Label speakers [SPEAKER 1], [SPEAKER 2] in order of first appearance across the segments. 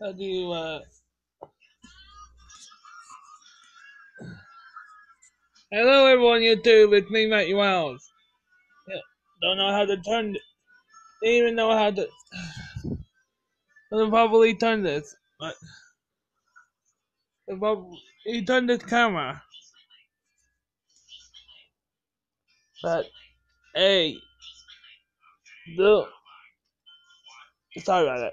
[SPEAKER 1] How do you, hello everyone, YouTube, it's me, Matthew Wells. Yeah, don't know how to turn, didn't even know how to properly turn this. But, you turn this camera. But, hey, the, sorry about it.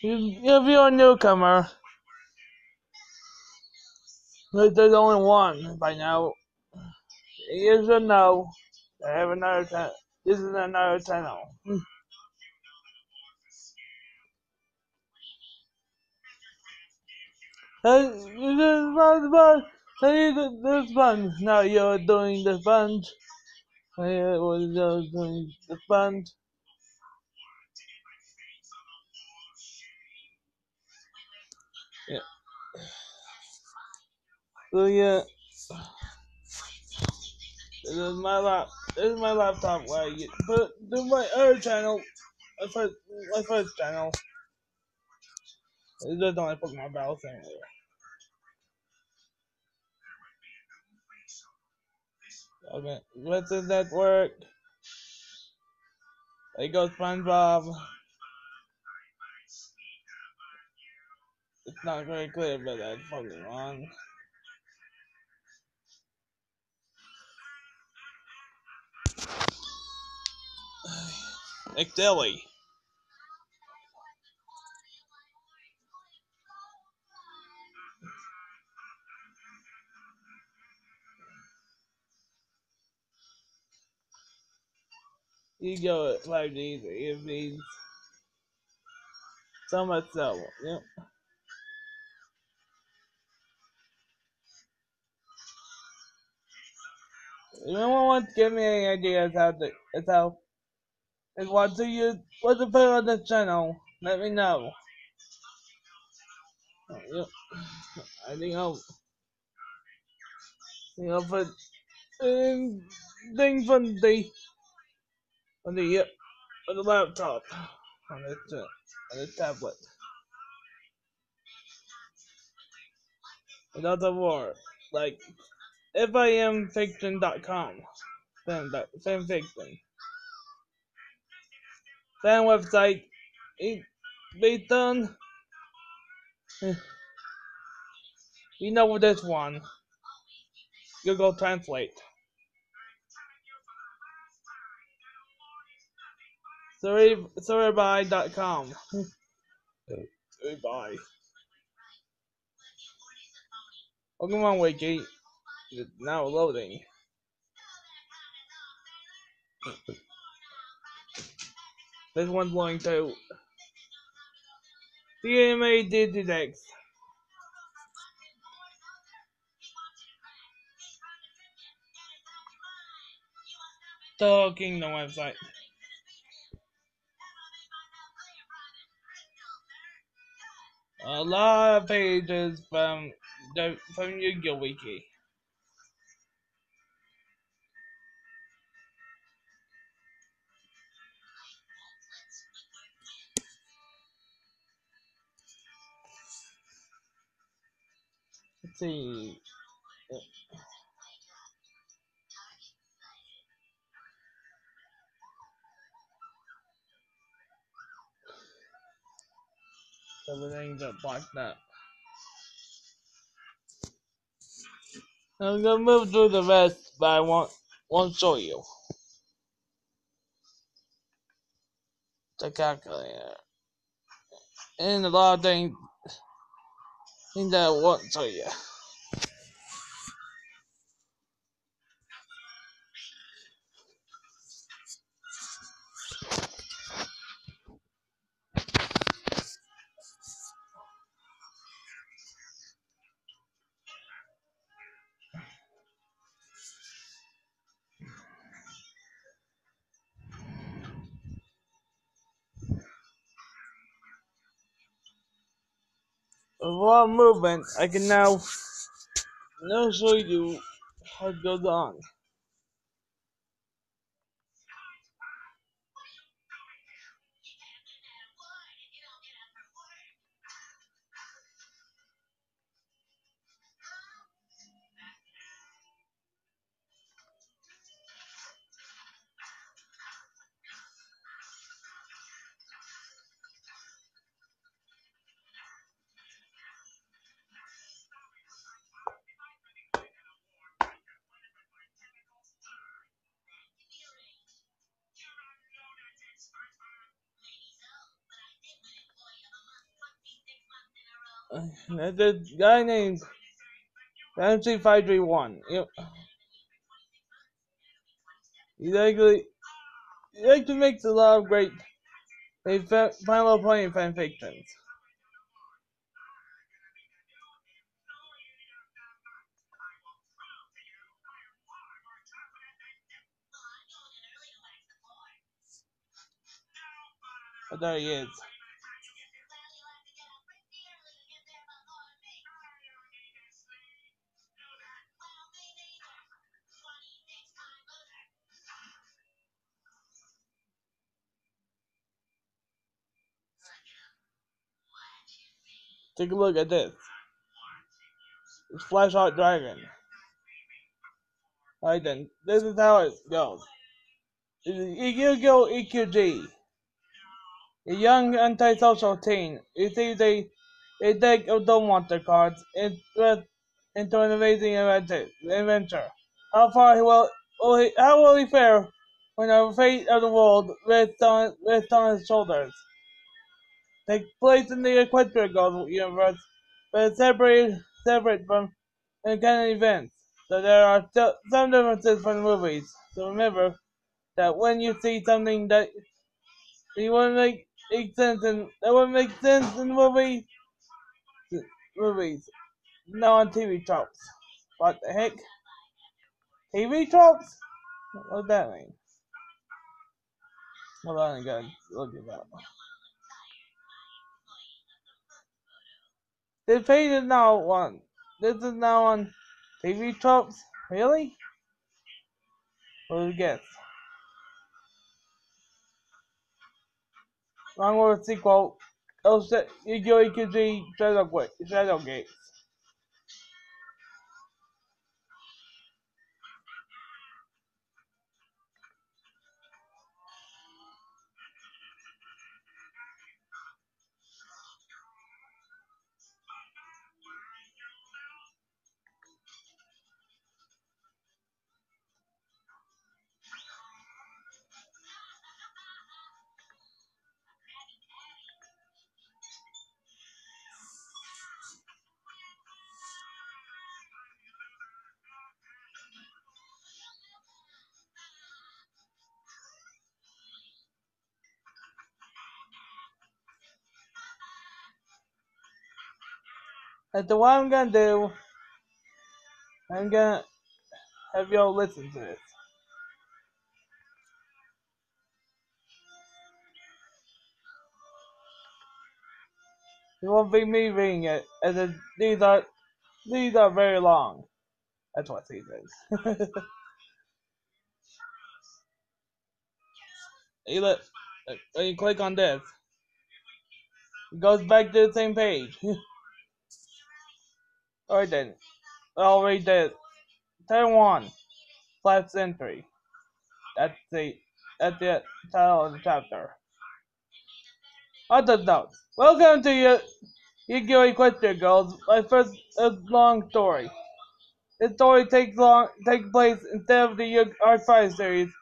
[SPEAKER 1] If you're a newcomer, there's only one by now. You should know. I have another channel. This is another channel. Hey, this is fun. Hey, this fun. Now you're doing the sponge. Hey, was doing the sponge. Yeah. So yeah, this is my This is my laptop where I put do my other channel. My first channel. It's just only put my battle thing there. Okay, what's the network? There goes SpongeBob. It's not very clear, but that's fucking wrong. McDilly. You go at 5G, it means so much so. Yep. If anyone wants to give me any ideas and what to put on this channel, let me know. Yep. I think I'll put things on the laptop on this tablet. Another word like FIMfiction.com. Fan fiction. Fan website. Based on you know this one. Google Translate. Storyby.com. Storyby. Pokemon Wiki is now loading. This one's going to CMA Digitex. The Kingdom website. A lot of pages from Yu-Gi-Oh! Wiki. Let's see. Everything's blocked up. I'm gonna move through the rest, but I won't show you. The calculator. And a lot of things that I won't show you. With a lot of movement, I can now show you how it goes on. There's a guy named MC531. He actually he actually makes a lot of great Final Fantasy fan fictions. But there he is. Take a look at this. It's Flash Hot Dragon. Alright then, this is how it goes. Yu-Gi-Oh! EQG. A young antisocial teen receives a deck of Duel Monster cards into an amazing adventure. How will he fare when the fate of the world rests on his shoulders? Takes place in the Equestria Gold universe, but separate from the canon events. So there are still some differences from the movies. So remember that when you see something that you want to make sense in that would make sense in movies, not on TV tropes. What the heck? TV tropes? What does that mean? Hold on, I gotta look it up. This page is now on. This is now on TV tropes. Really? What do you guess? Longword sequel. Yu-Gi-Oh! EQG Shadowgate. And so what I'm gonna do, I'm gonna have y'all listen to this. It won't be me reading it, as these are very long. That's what he says. When you click on this, it goes back to the same page. Alright then, I'll read this. Turn 1, Flash Century. That's the title of the chapter. Author note. Welcome to Yu-Gi-Oh! Equestria Girls, my first long story. This story takes place instead of the Arc 5 series.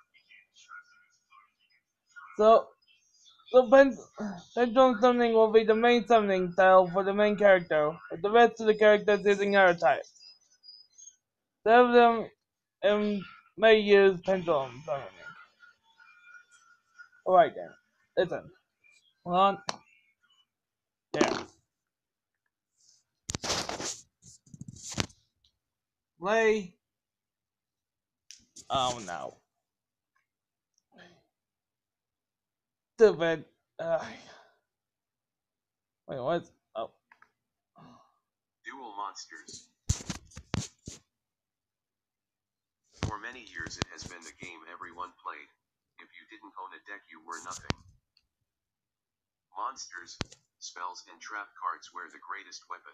[SPEAKER 1] So Pendulum Summoning will be the main summoning style for the main character, with the rest of the characters using other types. Some of them may use Pendulum Summoning. Alright then, listen. Hold on. There. Play. Oh no. Stupid. Wait, what? Oh.
[SPEAKER 2] Duel Monsters. For many years it has been the game everyone played. If you didn't own a deck you were nothing. Monsters, spells and trap cards were the greatest weapon.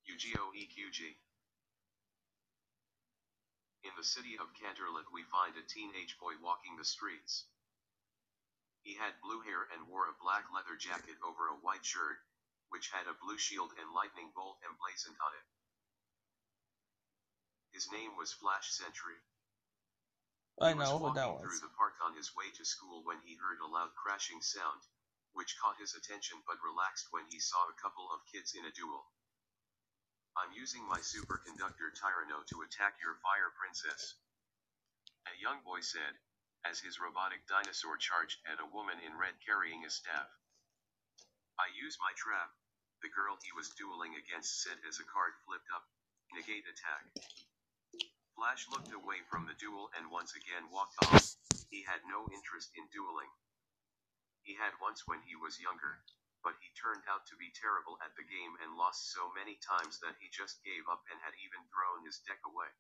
[SPEAKER 2] Yu-Gi-Oh! EQG. In the city of Canterlot we find a teenage boy walking the streets. He had blue hair and wore a black leather jacket over a white shirt, which had a blue shield and lightning bolt emblazoned on it. His name was Flash Sentry.
[SPEAKER 1] I
[SPEAKER 2] He was
[SPEAKER 1] know what that
[SPEAKER 2] walking
[SPEAKER 1] was.
[SPEAKER 2] through the park on his way to school when he heard a loud crashing sound. which caught his attention but relaxed when he saw a couple of kids in a duel. I'm using my superconductor Tyranno to attack your fire princess, a young boy said, as his robotic dinosaur charged at a woman in red carrying a staff. I use my trap, the girl he was dueling against said as a card flipped up. Negate attack. Flash looked away from the duel and once again walked off. He had no interest in dueling. He had once when he was younger, but he turned out to be terrible at the game and lost so many times that he just gave up and had even thrown his deck away.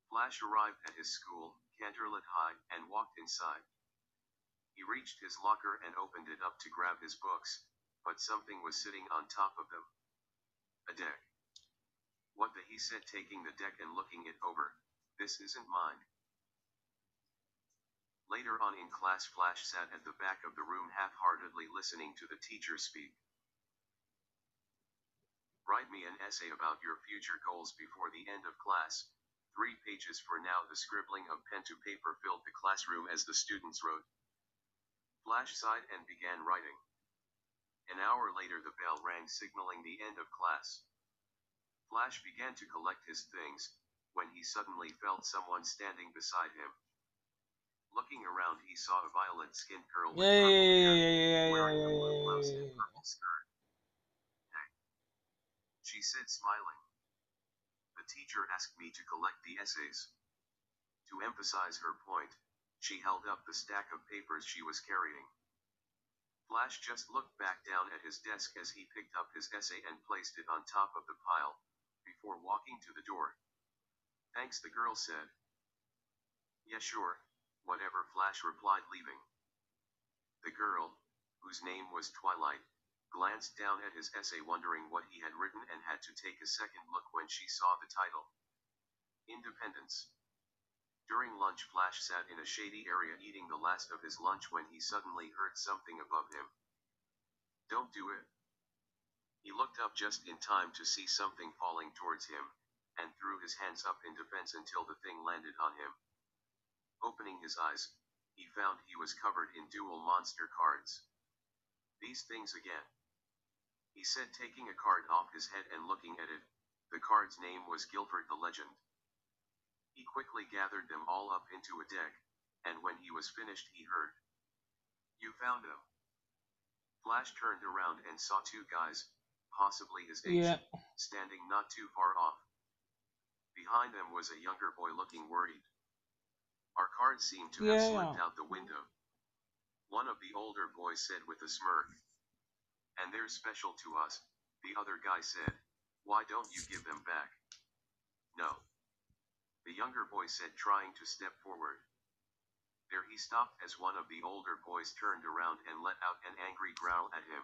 [SPEAKER 2] Flash arrived at his school, Canterlot High, and walked inside. He reached his locker and opened it up to grab his books, but something was sitting on top of them. A deck. What the, he said, taking the deck and looking it over. This isn't mine. Later on in class, Flash sat at the back of the room half-heartedly listening to the teacher speak. Write me an essay about your future goals before the end of class. 3 pages for now. The scribbling of pen to paper filled the classroom as the students wrote. Flash sighed and began writing. An hour later the bell rang signaling the end of class. Flash began to collect his things, when he suddenly felt someone standing beside him. Looking around he saw a violet-skinned girl with purple hair, wearing a blue blouse and purple skirt. Hey, she said, smiling. The teacher asked me to collect the essays. To emphasize her point, she held up the stack of papers she was carrying. Flash just looked back down at his desk as he picked up his essay and placed it on top of the pile, before walking to the door. Thanks, the girl said. Yeah, sure, whatever, Flash replied, leaving. The girl, whose name was Twilight, glanced down at his essay wondering what he had written and had to take a second look when she saw the title. Independence. During lunch, Flash sat in a shady area eating the last of his lunch when he suddenly heard something above him. Don't do it. He looked up just in time to see something falling towards him, and threw his hands up in defense until the thing landed on him. Opening his eyes, he found he was covered in dual monster cards. These things again, he said, taking a card off his head and looking at it. The card's name was Guilford the Legend. He quickly gathered them all up into a deck, and when he was finished he heard, "You found them." Flash turned around and saw 2 guys, possibly his age, standing not too far off. Behind them was a younger boy looking worried. Our cards seemed to have slipped out the window. One of the older boys said with a smirk. And they're special to us, the other guy said. Why don't you give them back? No. The younger boy said, trying to step forward. There he stopped as one of the older boys turned around and let out an angry growl at him.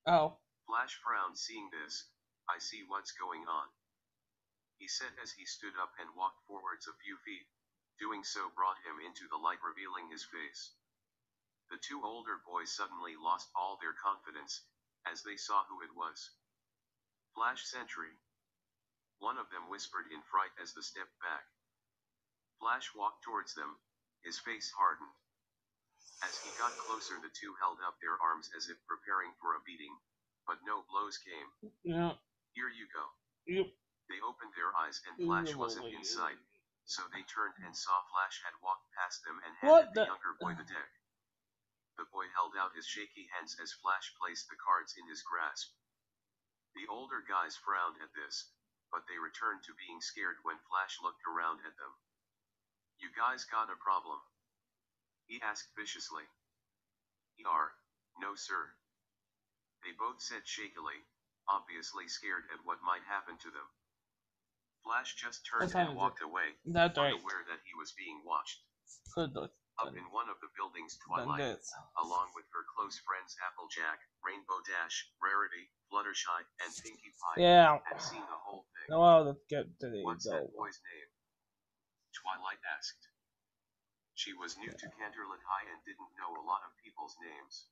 [SPEAKER 1] Oh.
[SPEAKER 2] Flash frowned seeing this. I see what's going on, he said as he stood up and walked forwards a few feet. Doing so brought him into the light, revealing his face. The 2 older boys suddenly lost all their confidence, as they saw who it was. Flash Sentry. One of them whispered in fright as they stepped back. Flash walked towards them, his face hardened. As he got closer, the 2 held up their arms as if preparing for a beating, but no blows came.
[SPEAKER 1] Yeah.
[SPEAKER 2] Here you go.
[SPEAKER 1] Yep.
[SPEAKER 2] They opened their eyes and Flash wasn't in sight, so they turned and saw Flash had walked past them and handed the younger boy the deck. The boy held out his shaky hands as Flash placed the cards in his grasp. The older guys frowned at this, but they returned to being scared when Flash looked around at them. You guys got a problem? He asked viciously. No sir. They both said shakily, obviously scared at what might happen to them. Flash just turned and walked away, unaware that he was being watched. Up in one of the buildings, Twilight, along with her close friends Applejack, Rainbow Dash, Rarity, Fluttershy, and Pinkie Pie, had seen the whole thing.
[SPEAKER 1] Well, let's get to the
[SPEAKER 2] What's that boy's name? Twilight asked. She was new to Canterlot High and didn't know a lot of people's names.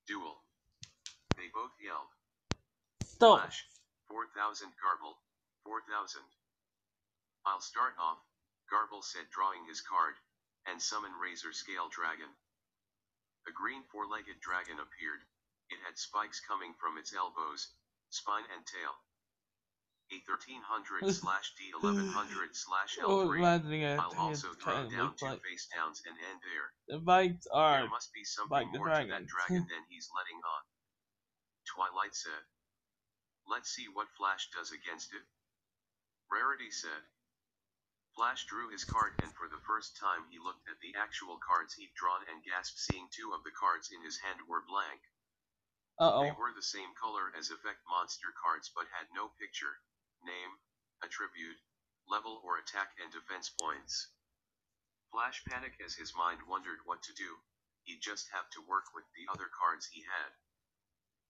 [SPEAKER 2] Duel. They both yelled.
[SPEAKER 1] Stop.
[SPEAKER 2] Flash, 4,000 Garble, 4,000. I'll start off, Garble said drawing his card, and summon Razor Scale Dragon. A green four-legged dragon appeared. It had spikes coming from its elbows, spine and tail. A 1300/D1100/L3. I'll also draw down 2 face downs and end there.
[SPEAKER 1] The bites are
[SPEAKER 2] There must be something more to that dragon than he's letting on. Twilight said. Let's see what Flash does against it. Rarity said. Flash drew his card and for the first time he looked at the actual cards he'd drawn and gasped seeing 2 of the cards in his hand were blank. They were the same color as effect monster cards but had no picture, name, attribute, level or attack and defense points. Flash panicked as his mind wondered what to do. He'd just have to work with the other cards he had.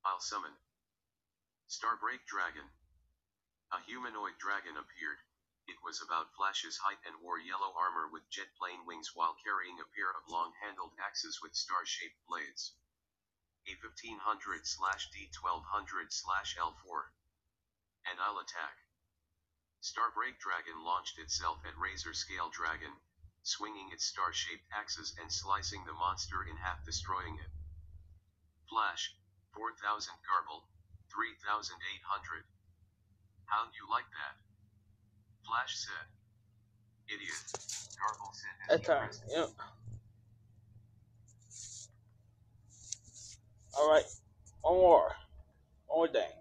[SPEAKER 2] I'll summon Starbreak Dragon. A humanoid dragon appeared. It was about Flash's height and wore yellow armor with jet plane wings while carrying a pair of long-handled axes with star-shaped blades. A 1500/D1200/L4. And I'll attack. Starbreak Dragon launched itself at Razor Scale Dragon, swinging its star-shaped axes and slicing the monster in half, destroying it. Flash, 4,000 Garble, 3,800. How'd you like that? Flash said. Idiot, Garble said as he pressed.
[SPEAKER 1] Yep. Alright, one more thing.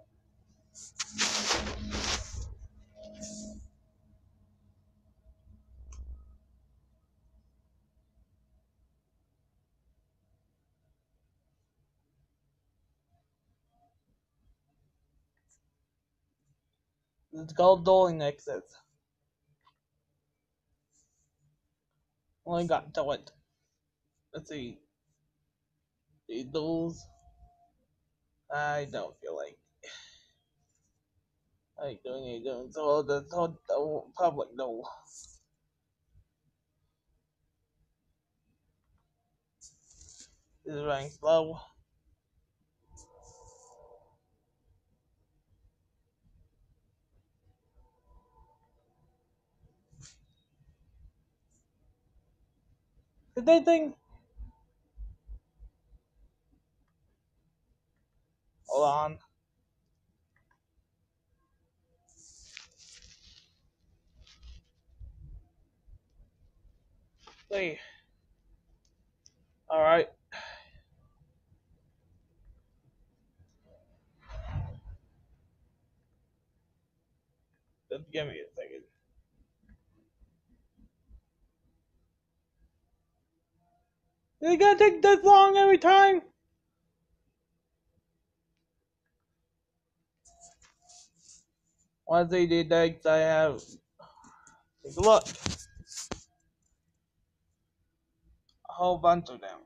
[SPEAKER 1] It's called Dueling Exit. Only got to it. Let's see. The duels. I don't feel like doing. So the public duel. This is running slow. Did they think? Hold on. Hey. Alright. Just give me a second. Is it gonna take this long every time? Once they did that, I have. Take a look. A whole bunch of them.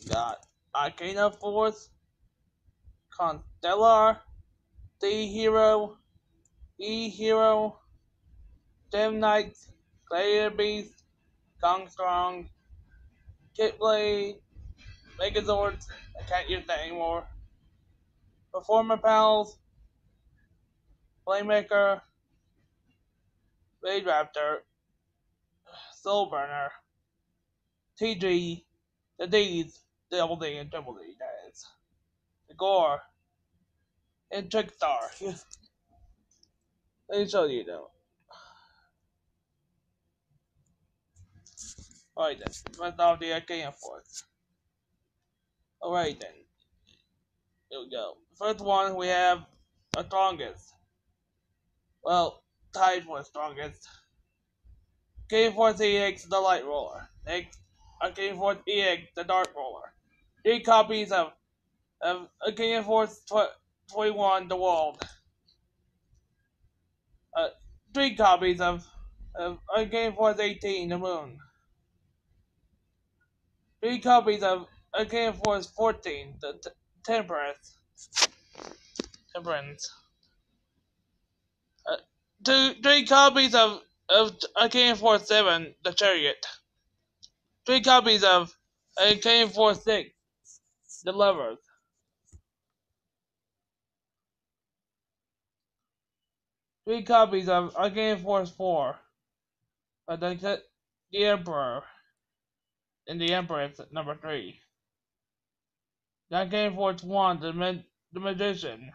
[SPEAKER 1] Got Arcana Force, Constellar, D-Hero, E-Hero, Gem Knights, Slayer Beast, Gongstrong, Kitblade, Megazords, I can't use that anymore, Performer Pals, Playmaker, Raid Raptor, Soulburner, TG, the D's, Double D and Triple D, that is, the Gore, and Trickstar. Let me show you though. Alright then, first off the Arcana Force. Alright then. Here we go. First one we have our strongest. Well, tied for strongest. Arcane Force EX, the Light Roller. Next, Arcane Force EX, the Dark Roller. 3 copies of Arcane Force 21, the World. 3 copies of Arcane Force 18, the Moon. 3 copies of Arcane Force 14, the Temperance. 3 copies of Arcane Force 7, the Chariot. 3 copies of Arcane Force 6, the Lovers. 3 copies of Arcane Force 4 by the Emperor, and the Emperor is number 3. Arcane Force 1, the Magician.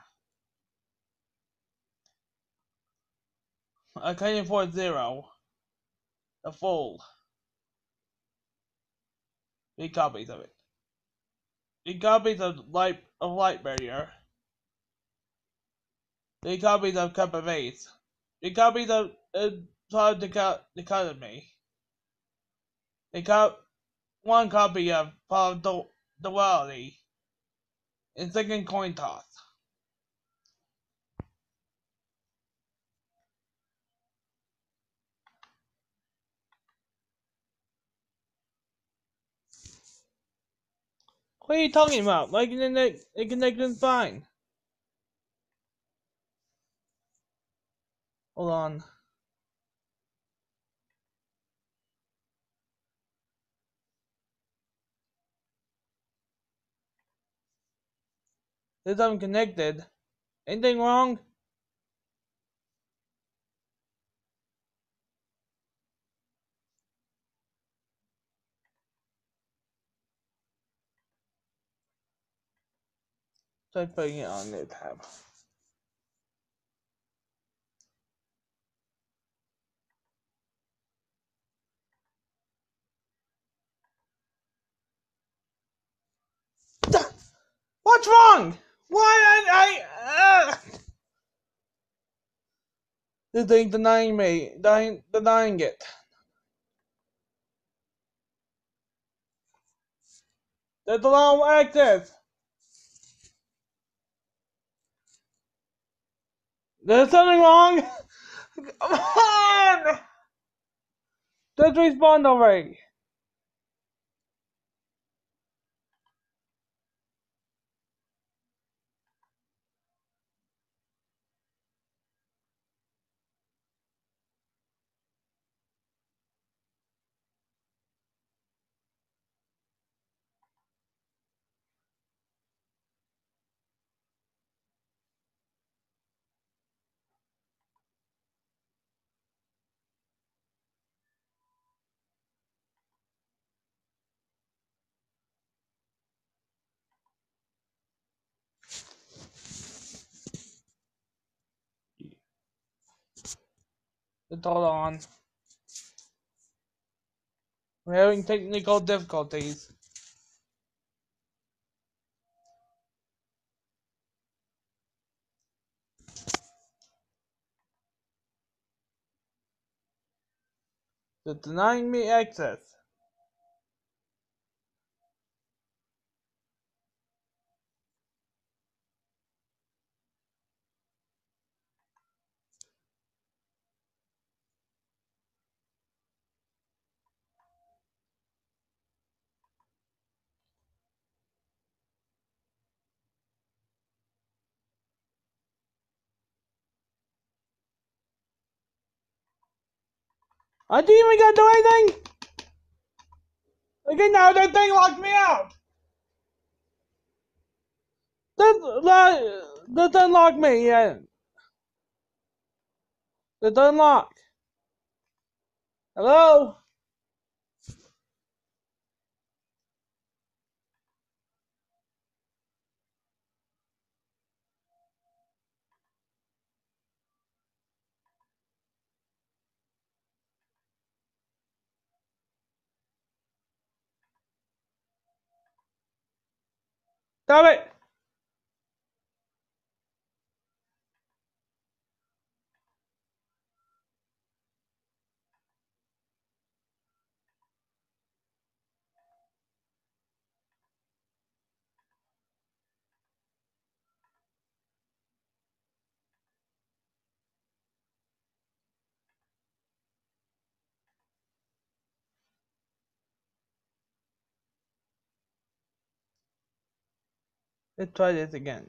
[SPEAKER 1] Arcane Force 0, the Fool. 3 copies of it. 3 copies of Light Barrier. 3 copies of Cup of Ace. 3 copies of Cloud Dichotomy. 1 copy of Paul Duality. And second coin toss. What are you talking about? Like the connection's fine. Hold on. This I'm connected. Anything wrong? Try putting it on the tab. What's wrong? Why this thing denying it. There's a lot of access. There's something wrong. Come on! Just respond already. Just hold on. We're having technical difficulties. They're denying me access. I didn't even get to do anything! Okay, now that thing locked me out! That unlock me, yeah. That unlock. Hello? Stop it! Let's try this again.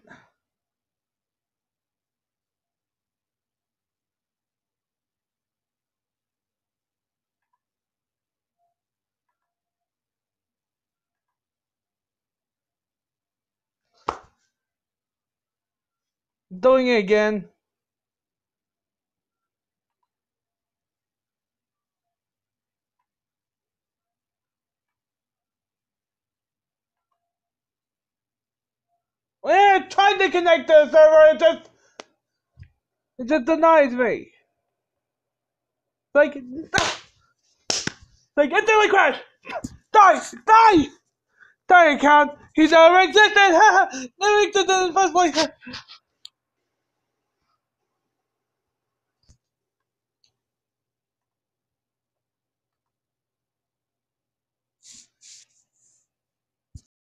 [SPEAKER 1] Doing it again. We're trying to connect to the server, it just denies me. Like instantly crash! Die! Die! Die, account! He's never existed! Never existed in the first place!